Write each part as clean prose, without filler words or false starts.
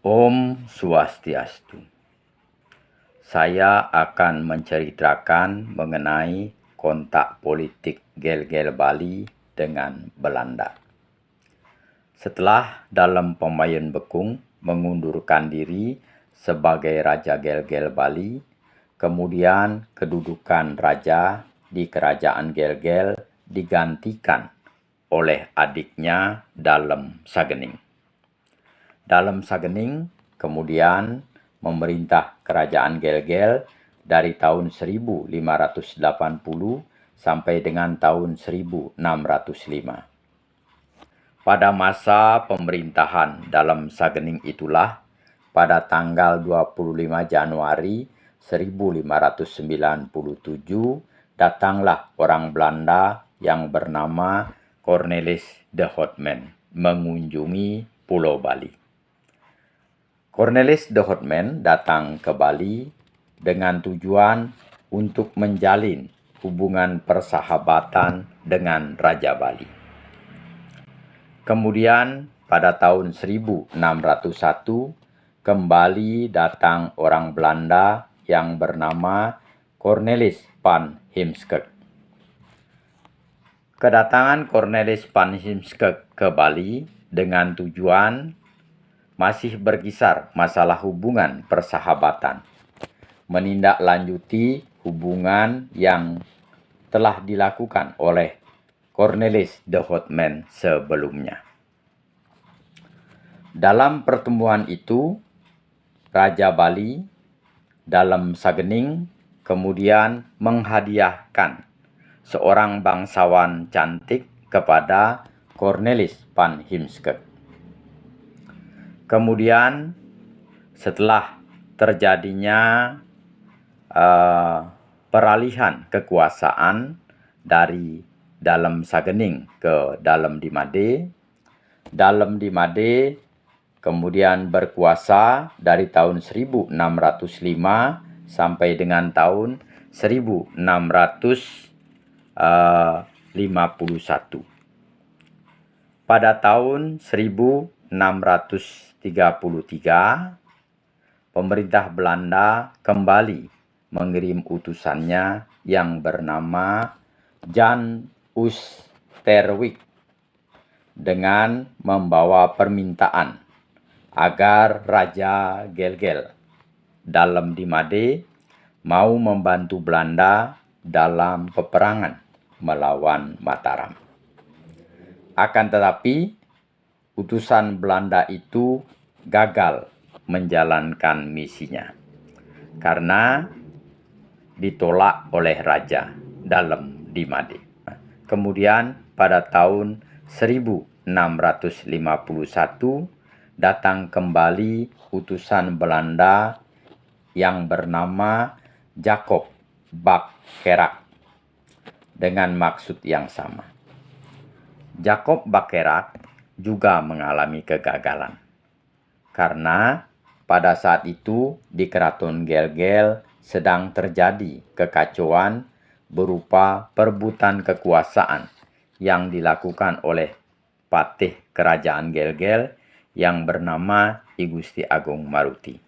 Om Swastiastu. Saya akan menceritakan mengenai kontak politik Gel-Gel Bali dengan Belanda. Setelah Dalem Pamoyan Bekung mengundurkan diri sebagai Raja Gel-Gel Bali, kemudian kedudukan raja di Kerajaan Gel-Gel digantikan oleh adiknya Dalem Sagening. Dalem Sagening kemudian memerintah Kerajaan Gel-Gel dari tahun 1580 sampai dengan tahun 1605. Pada masa pemerintahan Dalem Sagening itulah, pada tanggal 25 Januari 1597, datanglah orang Belanda yang bernama Cornelis de Houtman mengunjungi Pulau Bali. Cornelis de Houtman datang ke Bali dengan tujuan untuk menjalin hubungan persahabatan dengan Raja Bali. Kemudian pada tahun 1601 kembali datang orang Belanda yang bernama Cornelis van Heemskerck. Kedatangan Cornelis van Heemskerck ke Bali dengan tujuan masih berkisar masalah hubungan persahabatan, menindaklanjuti hubungan yang telah dilakukan oleh Cornelis de Houtman sebelumnya. Dalam pertemuan itu, Raja Bali, Dalem Sagening, kemudian menghadiahkan seorang bangsawan cantik kepada Cornelis van Heemskerck. Kemudian setelah terjadinya peralihan kekuasaan dari Dalem Sagening ke Dalem Dimade, Dalem Dimade kemudian berkuasa dari tahun 1605 sampai dengan tahun 1651. Pada tahun 1633, pemerintah Belanda kembali mengirim utusannya yang bernama Jan Oosterwijk dengan membawa permintaan agar Raja Gel-Gel Dalem Dimade mau membantu Belanda dalam peperangan melawan Mataram. Akan tetapi, utusan Belanda itu gagal menjalankan misinya karena ditolak oleh Raja Dalem Dimade. Kemudian pada tahun 1651 datang kembali utusan Belanda yang bernama Jacob Bakhayrak dengan maksud yang sama. Jacob Bakhayrak juga mengalami kegagalan karena pada saat itu di Keraton Gel-Gel sedang terjadi kekacauan berupa perebutan kekuasaan yang dilakukan oleh patih Kerajaan Gel-Gel yang bernama I Gusti Agung Maruti.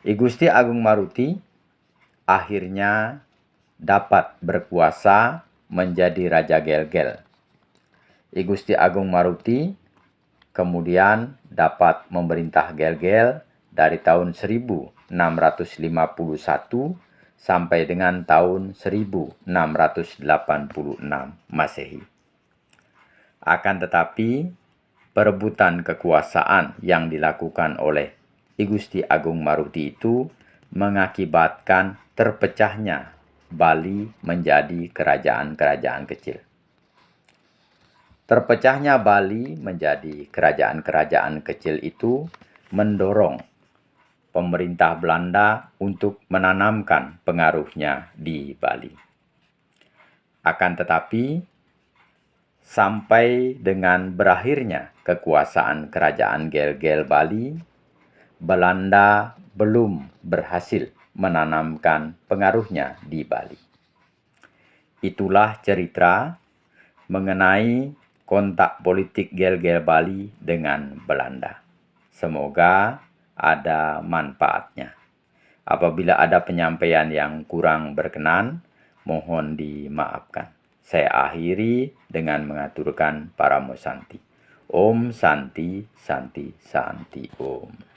I Gusti Agung Maruti akhirnya dapat berkuasa menjadi Raja Gel-Gel. I Gusti Agung Maruti kemudian dapat memerintah Gel-Gel dari tahun 1651 sampai dengan tahun 1686 Masehi. Akan tetapi, perebutan kekuasaan yang dilakukan oleh I Gusti Agung Maruti itu mengakibatkan terpecahnya Bali menjadi kerajaan-kerajaan kecil. Terpecahnya Bali menjadi kerajaan-kerajaan kecil itu mendorong pemerintah Belanda untuk menanamkan pengaruhnya di Bali. Akan tetapi, sampai dengan berakhirnya kekuasaan Kerajaan Gel-Gel Bali, Belanda belum berhasil menanamkan pengaruhnya di Bali. Itulah cerita mengenai kontak politik Gel-Gel Bali dengan Belanda. Semoga ada manfaatnya. Apabila ada penyampaian yang kurang berkenan, mohon dimaafkan. Saya akhiri dengan mengaturkan Paramo Santi. Om Santi, Santi, Santi Om.